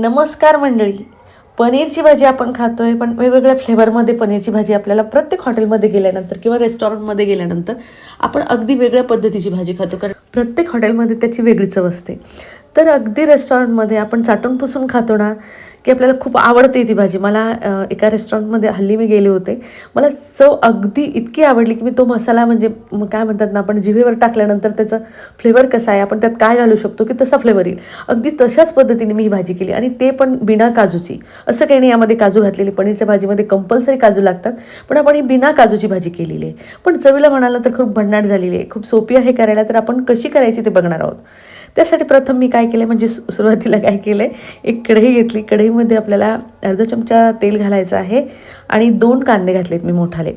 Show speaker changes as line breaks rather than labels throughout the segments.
नमस्कार मंडळी. पनीरची भाजी आपण खातोय, पण वेगवेगळ्या फ्लेवरमध्ये पनीरची भाजी आपल्याला प्रत्येक हॉटेलमध्ये गेल्यानंतर किंवा रेस्टॉरंटमध्ये गेल्यानंतर आपण अगदी वेगळ्या पद्धतीची भाजी खातो, कारण प्रत्येक हॉटेलमध्ये त्याची वेगळी चव असते. तर अगदी रेस्टॉरंटमध्ये आपण चाटून पुसून खातो ना, की आपल्याला खूप आवडते ती भाजी. मला एका रेस्टॉरंटमध्ये हल्ली मी गेले होते. मला चव अगदी इतकी आवडली, की मी तो मसाला म्हणजे काय म्हणतात ना, आपण जिभेवर टाकल्यानंतर त्याचा फ्लेवर कसा आहे, आपण त्यात काय घालू शकतो, की तसा फ्लेवर येईल. अगदी तशाच पद्धतीने मी ही भाजी केली आणि ते पण बिना काजूची. असं काही नाही यामध्ये काजू घातलेली. पनीरच्या भाजीमध्ये कंपल्सरी काजू लागतात, पण आपण ही बिना काजूची भाजी केलेली आहे. पण चवीला म्हणाला तर खूप भन्नाट झालेली आहे. खूप सोपी आहे करायला. तर आपण कशी करायची ते बघणार आहोत. त्यासाठी प्रथम मी काय केलं, म्हणजे सुरुवातीला काय केलं आहे, एक कढई घेतली. कढईमध्ये आपल्याला अर्धा चमचा तेल घालायचं आहे आणि 2 कांदे घातलेत मी मोठाले.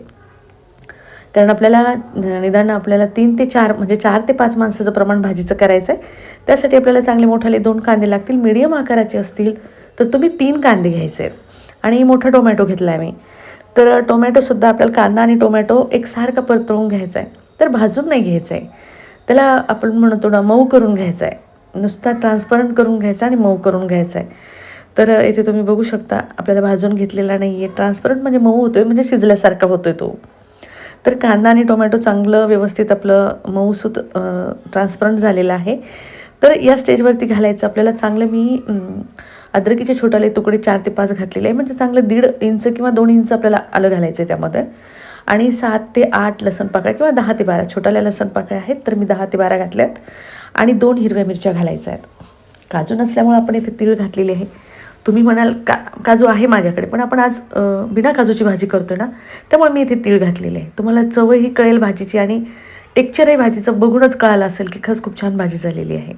कारण आपल्याला निदान आपल्याला 3 ते 4 म्हणजे 4 ते 5 माणसाचं प्रमाण भाजीचं करायचं आहे. त्यासाठी आपल्याला चांगले मोठाले 2 कांदे लागतील. मीडियम आकाराचे असतील तर तुम्ही 3 कांदे घ्यायचे आहेत आणि मोठा टोमॅटो घेतला आहे मी. तर टोमॅटोसुद्धा आपल्याला कांदा आणि टोमॅटो एकसारखा परतवून घ्यायचा आहे. तर भाजून नाही घ्यायचं आहे. त्याला आपण म्हणतो ना, मऊ करून घ्यायचा आहे. नुसता ट्रान्सपरंट करून घ्यायचा आणि मऊ करून घ्यायचा आहे. तर इथे तुम्ही बघू शकता आपल्याला भाजून घेतलेला नाही आहे. ट्रान्सपरंट म्हणजे मऊ होतो आहे, म्हणजे शिजल्यासारखा होतो आहे तो. तर कांदा आणि टोमॅटो चांगलं व्यवस्थित आपलं मऊसूत ट्रान्सपरंट झालेलं आहे. तर या स्टेजवरती घालायचं आपल्याला चांगलं. मी अद्रकीचे छोटाले तुकडे 4 ते 5 घातलेले आहे, म्हणजे चांगलं 1.5 इंच किंवा 2 इंच आपल्याला आलं घालायचं आहे त्यामध्ये. आणि 7 ते 8 लसण पाकळ्या किंवा 10 ते 12 छोट्याल्या लसण पाकळ्या आहेत, तर मी 10 ते 12 घातल्यात. आणि 2 हिरव्या मिरच्या घालायच्या आहेत. काजू नसल्यामुळे आपण इथे तीळ घातलेली आहे. तुम्ही म्हणाल काजू आहे माझ्याकडे, पण आपण आज बिना काजूची भाजी करतो ना, त्यामुळे मी इथे तीळ घातलेले आहे. तुम्हाला चवही कळेल भाजीची आणि टेक्स्चरही भाजीचं बघूनच कळालं असेल की खरंच खूप छान भाजी झालेली आहे.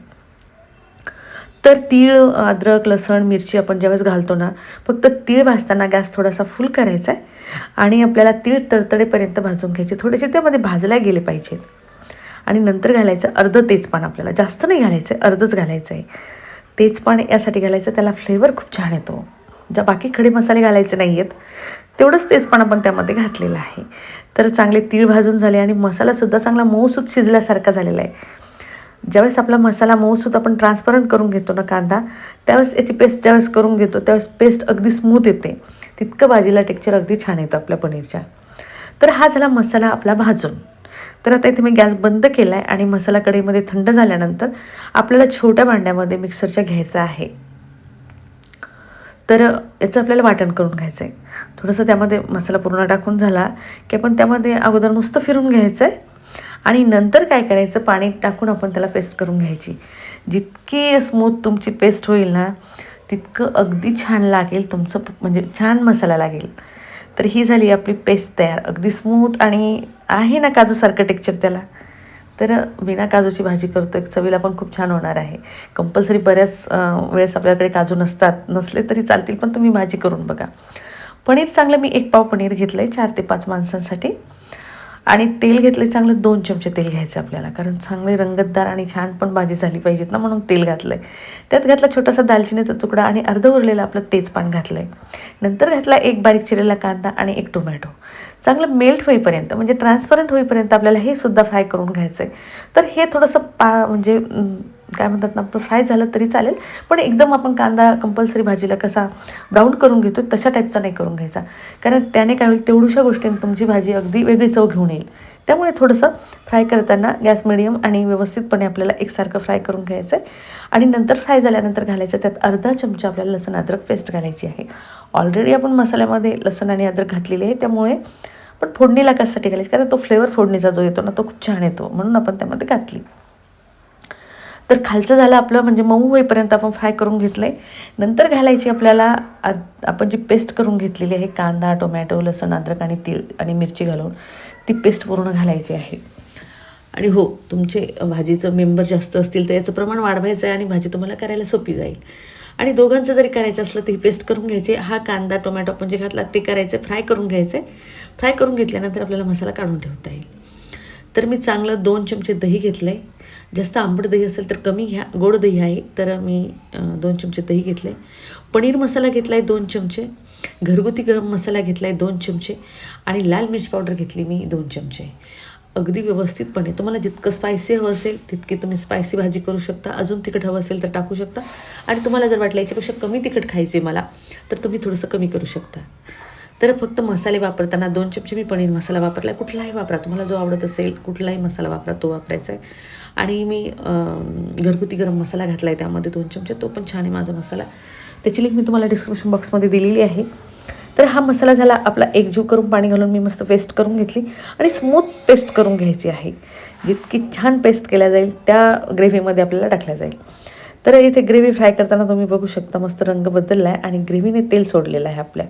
तर तीळ, अद्रक, लसण, मिरची आपण ज्यावेळेस घालतो ना, फक्त तीळ भाजताना गॅस थोडासा फुल करायचा आहे आणि आपल्याला तीळ तडतडेपर्यंत भाजून घ्यायचे. थोडेसे त्यामध्ये भाजल्या गेले पाहिजेत. आणि नंतर घालायचं अर्धं तेजपान. आपल्याला जास्त नाही घालायचं आहे, अर्धंच घालायचं आहे. तेजपान यासाठी घालायचं, त्याला फ्लेवर खूप छान येतो. ज्या बाकी खडे मसाले घालायचे नाही आहेत, तेवढंच तेजपान आपण त्यामध्ये घातलेलं आहे. तर चांगले तीळ भाजून झाले आणि मसालासुद्धा चांगला मऊसूत शिजल्यासारखा झालेला आहे. ज्यावेळेस आपला मसाला मऊसूत आपण ट्रान्सपरंट करून घेतो ना कांदा, त्यावेळेस याची पेस्ट ज्यावेळेस करून घेतो त्यावेळेस पेस्ट अगदी स्मूथ येते. तितकं भाजीला टेक्स्चर अगदी छान येतं आपल्या पनीरच्या. तर हा झाला मसाला आपला भाजून. तर आता इथे मी गॅस बंद केला आहे आणि मसाला कढईमध्ये थंड झाल्यानंतर आपल्याला छोट्या भांड्यामध्ये मिक्सरच्या घ्यायचं आहे. तर याचं आपल्याला वाटण करून घ्यायचं आहे. थोडंसं त्यामध्ये मसाला पूर्ण टाकून झाला की आपण त्यामध्ये अगोदर नुसतं फिरून घ्यायचं आहे आणि नंतर काय करायचं, पाणी टाकून आपण त्याला पेस्ट करून घ्यायची. जितकी स्मूथ तुमची पेस्ट होईल ना, तितकं अगदी छान लागेल तुमचं, म्हणजे छान मसाला लागेल. तर ही झाली आपली पेस्ट तयार, अगदी स्मूथ. आणि आहे ना काजूसारखं टेक्स्चर त्याला. तर बिना काजूची भाजी करतो, एक चवीला पण खूप छान होणार आहे. कंपल्सरी बऱ्याच वेळेस आपल्याकडे काजू नसले तरी चालतील, पण तुम्ही भाजी करून बघा. पनीर चांगलं मी 1 पाव पनीर घेतलं आहे 4 ते 5 माणसांसाठी. आणि तेल घेतलं चांगलं 2 चमचे तेल घ्यायचं आपल्याला, कारण चांगले रंगतदार आणि छान पण भाजी झाली पाहिजेत ना, म्हणून तेल घातलं आहे. त्यात घातला छोटासा दालचिनीचा तुकडा आणि अर्धं उरलेलं आपलं तेजपान घातलं आहे. नंतर घातला 1 बारीक चिरलेला कांदा आणि 1 टोमॅटो. चांगलं मेल्ट होईपर्यंत, म्हणजे ट्रान्सपरंट होईपर्यंत आपल्याला हे सुद्धा फ्राय करून घ्यायचं आहे. तर हे थोडंसं म्हणजे काय म्हणतात ना, आपलं फ्राय झालं तरी चालेल, पण एकदम आपण कांदा कंपल्सरी भाजीला कसा ब्राऊन करून घेतो तशा टाईपचा नाही करून घ्यायचा, कारण त्याने काय होईल, तेवढ्याशा गोष्टींनी तुमची भाजी अगदी वेगळी चव घेऊन येईल. त्यामुळे थोडंसं फ्राय करताना गॅस मिडियम आणि व्यवस्थितपणे आपल्याला एकसारखं फ्राय करून घ्यायचं आहे. आणि नंतर फ्राय झाल्यानंतर घालायचं त्यात अर्धा चमचा आपल्याला लसूण अद्रक पेस्ट घालायची आहे. ऑलरेडी आपण मसाल्यामध्ये लसूण आणि अद्रक घातलेली आहे, त्यामुळे पण फोडणीला कशासाठी घालायची, कारण तो फ्लेवर फोडणीचा जो येतो ना, तो खूप छान येतो, म्हणून आपण त्यामध्ये घातली. तर खालचं झालं आपलं, म्हणजे मऊ होईपर्यंत आपण फ्राय करून घेतलं आहे. नंतर घालायची आपल्याला आपण जी पेस्ट करून घेतलेली आहे, कांदा, टोमॅटो, लसूण, अद्रक आणि तीळ आणि मिरची घालून, ती पेस्ट पूर्ण घालायची आहे. आणि हो, तुमचे भाजीचं मेंबर जास्त असतील तर याचं प्रमाण वाढवायचं आहे आणि भाजी तुम्हाला करायला सोपी जाईल. आणि दोघांचं जरी करायचं असलं तर ही पेस्ट करून घ्यायची. हा कांदा टोमॅटो आपण जे घातला ते करायचं, फ्राय करून घ्यायचं आहे. फ्राय करून घेतल्यानंतर आपल्याला मसाला काढून ठेवता येईल. तर मी चांगलं 2 चमचे दही घेतलं आहे. जास्त आंबट दही असेल तर कमी घ्या, गोड दही आहे तर मी 2 चमचे दही घेतले. पनीर मसाला घेतला आहे 2 चमचे, घरगुती गरम मसाला घेतला आहे 2 चमचे आणि लाल मिरच पावडर घेतली मी 2 चमचे. अगदी व्यवस्थितपणे तुम्हाला जितकं स्पायसी हवं असेल तितकी तुम्ही स्पायसी भाजी करू शकता. अजून तिखट हवं असेल तर टाकू शकता आणि तुम्हाला जर वाटलं याच्यापेक्षा कमी तिखट खायचे मला, तर तुम्ही थोडंसं कमी करू शकता. तर फक्त मसाले वापरताना 2 चमचे मी पनीर मसाला वापरला आहे. कुठलाही वापरा, तुम्हाला जो आवडत असेल कुठलाही मसाला वापरा, तो वापरायचा आहे. आणि मी घरगुती गरम मसाला घातला आहे त्यामध्ये 2 चमचे, तो पण छान आहे माझा मसाला. त्याची लिंक मी तुम्हाला डिस्क्रिप्शन बॉक्समध्ये दिलेली आहे. तर हा मसाला झाला आपला एकजीव करून पाणी घालून मी मस्त पेस्ट करून घेतली आणि स्मूथ पेस्ट करून घ्यायची आहे. जितकी छान पेस्ट केल्या जाईल त्या ग्रेव्हीमध्ये आपल्याला टाकल्या जाईल. तर इथे ग्रेव्ही फ्राय करताना तुम्ही बघू शकता मस्त रंग बदलला आहे आणि ग्रेव्हीने तेल सोडलेलं आहे आपल्या.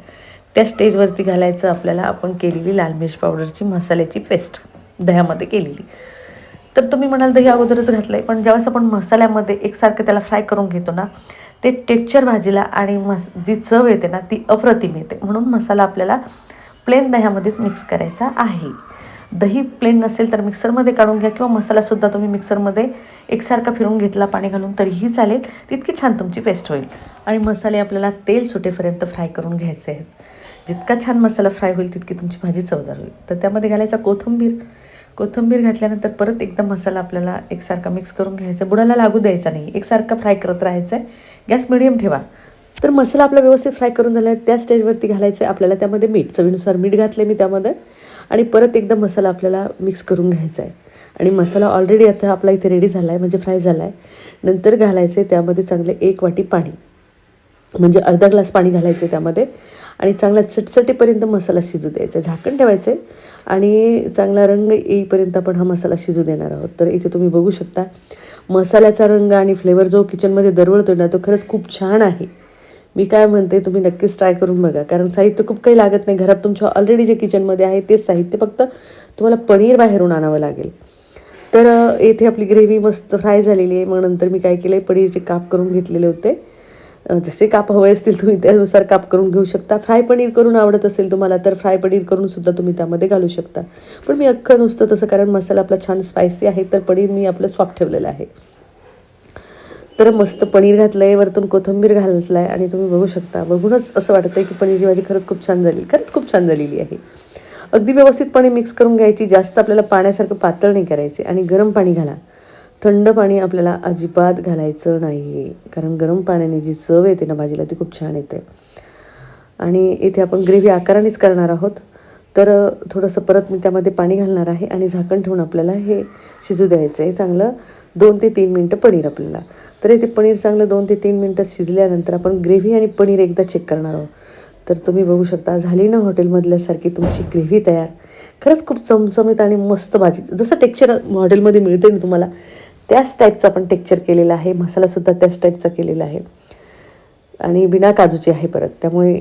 त्या स्टेजवरती घालायचं आपल्याला आपण केलेली लाल मिर्च पावडरची मसाल्याची पेस्ट दह्यामध्ये केलेली. तर तुम्ही म्हणाल दही अगोदरच घातलं आहे, पण ज्यावेळेस आपण मसाल्यामध्ये एकसारखं त्याला फ्राय करून घेतो ना, ते टेक्स्चर भाजीला आणि जी चव येते ना ती अप्रतिम येते. म्हणून मसाला आपल्याला प्लेन दह्यामध्येच मिक्स करायचा आहे. दही प्लेन नसेल तर मिक्सरमध्ये काढून घ्या किंवा मसालासुद्धा तुम्ही मिक्सरमध्ये एकसारखा फिरून घेतला पाणी घालून तरीही चालेल. तितकी छान तुमची पेस्ट होईल. आणि मसाले आपल्याला तेल सुटेपर्यंत फ्राय करून घ्यायचे आहेत. जितका छान मसाला फ्राय होईल तितकी तुमची भाजी चवदार होईल. तर त्यामध्ये घालायचा कोथिंबीर घातल्यानंतर परत एकदा मसाला आपल्याला एकसारखा मिक्स करून घ्यायचा. बुडाला लागू द्यायचा नाही, एकसारखा फ्राय करत राहायचं आहे. गॅस मिडियम ठेवा. तर मसाला आपला व्यवस्थित फ्राय करून झाला आहे. त्या स्टेजवरती घालायचं आहे आपल्याला त्यामध्ये मीठ. चवीनुसार मीठ घातले मी त्यामध्ये आणि परत एकदा मसाला आपल्याला मिक्स करून घ्यायचा आहे. आणि मसाला ऑलरेडी आता आपला इथे रेडी झाला आहे, म्हणजे फ्राय झाला आहे. नंतर घालायचं आहे त्यामध्ये चांगले 1 वाटी पाणी, म्हणजे अर्धा ग्लास पाणी घालायचं आहे त्यामध्ये आणि चांगला चटचटीपर्यंत मसाला शिजू द्यायचा. झाकण ठेवायचं आहे आणि चांगला रंग येईपर्यंत आपण हा मसाला शिजू देणार आहोत. तर इथे तुम्ही बघू शकता मसाल्याचा रंग आणि फ्लेवर जो किचनमध्ये दरवळतो ना तो खरंच खूप छान आहे. मी काय म्हणते तुम्ही नक्कीच ट्राय करून बघा, कारण साहित्य खूप काही लागत नाही. घरात तुमच्या ऑलरेडी जे किचनमध्ये आहे तेच साहित्य, फक्त तुम्हाला पनीर बाहेरून आणावं लागेल. तर येथे आपली ग्रेव्ही मस्त फ्राय झालेली आहे. मग नंतर मी काय केलं आहे, पनीरचे काप करून घेतलेले होते. जसे काप हवे असतील तुम्ही त्यानुसार काप करून घेऊ शकता. फ्राय पनीर करून आवडत असेल तुम्हाला तर फ्राय पनीर करून सुद्धा तुम्ही त्यामध्ये घालू शकता. पण मी अख्खं नुसतं तसं, कारण मसाला आपला छान स्पायसी आहे तर पनीर मी आपलं सॉफ्ट ठेवलेलं आहे. तर मस्त पनीर घातलं आहे, वरतून कोथिंबीर घातलं आहे आणि तुम्ही बघू शकता, बघूनच असं वाटतं आहे की पनीरची भाजी खरंच खूप छान झाली. खरंच खूप छान झालेली आहे. अगदी व्यवस्थितपणे मिक्स करून घ्यायची. जास्त आपल्याला पाण्यासारखं पातळ नाही करायचे. आणि गरम पाणी घाला. थंड पाणी आपल्याला अजिबात घालायचं नाही, कारण गरम पाण्याने जी चव येते ना भाजीला ती खूप छान येते. आणि इथे आपण ग्रेव्ही आकारानेच करणार आहोत. तर थोडंसं परत मी त्यामध्ये पाणी घालणार आहे आणि झाकण ठेवून आपल्याला हे शिजू द्यायचं आहे चांगलं 2 ते 3 मिनटं पनीर आपल्याला. तर इथे पनीर चांगलं 2 ते 3 मिनटं शिजल्यानंतर आपण ग्रेव्ही आणि पनीर एकदा चेक करणार आहोत. तर तुम्ही बघू शकता झाली ना हॉटेलमधल्यासारखी तुमची ग्रेव्ही तयार. खरंच खूप चमचमीत आणि मस्त भाजी, जसं टेक्स्चर हॉटेलमध्ये मिळते ना तुम्हाला त्याच टाईपचं आपण टेक्स्चर केलेलं आहे. मसालासुद्धा त्याच टाईपचा केलेला आहे आणि बिना काजूची आहे परत, त्यामुळे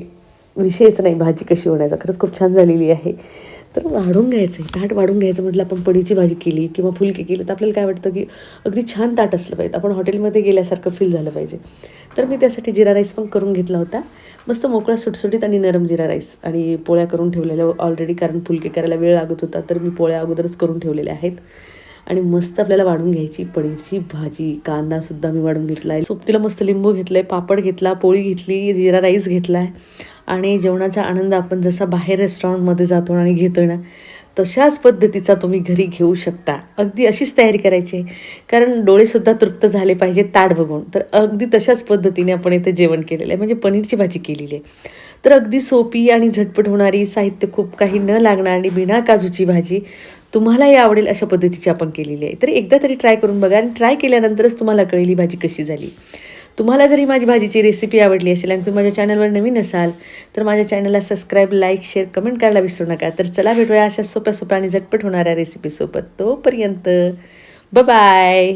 विषयच नाही भाजी कशी होण्याचा. खरंच खूप छान झालेली आहे. तर वाढून घ्यायचं आहे, ताट वाढून घ्यायचं म्हटलं आपण पनीरची भाजी केली किंवा फुलकी केली तर आपल्याला काय वाटतं की अगदी छान ताट असलं पाहिजे, आपण हॉटेलमध्ये गेल्यासारखं फील झालं पाहिजे. तर मी त्यासाठी जिरा राईस पण करून घेतला होता. मस्त मोकळा सुटसुटीत आणि नरम जिरा राईस आणि पोळ्या करून ठेवलेल्या ऑलरेडी, कारण फुलके करायला वेळ लागत होता तर मी पोळ्या अगोदरच करून ठेवलेल्या आहेत. आणि मस्त आपल्याला वाढून घ्यायची पनीरची भाजी. कांदासुद्धा मी वाढून घेतला आहे, सोबतीला मस्त लिंबू घेतलं आहे, पापड घेतला, पोळी घेतली, जिरा राईस घेतला आहे. आणि जेवणाचा आनंद आपण जसा बाहेर रेस्टॉरंटमध्ये जातो आणि घेतोय ना तशाच पद्धतीचा तुम्ही घरी घेऊ शकता. अगदी अशीच तयारी करायची आहे, कारण डोळेसुद्धा तृप्त झाले पाहिजे ताट बघून. तर अगदी तशाच पद्धतीने आपण इथे जेवण केलेलं आहे, म्हणजे पनीरची भाजी केलेली आहे. तर अगदी सोपी आणि झटपट होणारी, साहित्य खूप काही न लागणारी, बिना काजूची भाजी तुम्हालाही आवडेल अशा पद्धतीची आपण केलेली आहे. तर एकदा तरी ट्राय करून बघा आणि ट्राय केल्यानंतरच तुम्हाला कळेल ही भाजी कशी झाली. तुम्हाला जर ही माझी भाजीची रेसिपी आवडली असेल आणि तुम्ही माझ्या चॅनलवर नवीन असाल तर माझ्या चॅनलला सबस्क्राईब, लाईक, शेअर, कमेंट करायला विसरू नका. तर चला भेटूया अशा सोप्या सोप्या आणि झटपट होणाऱ्या रेसिपीसोबत. तोपर्यंत बाय.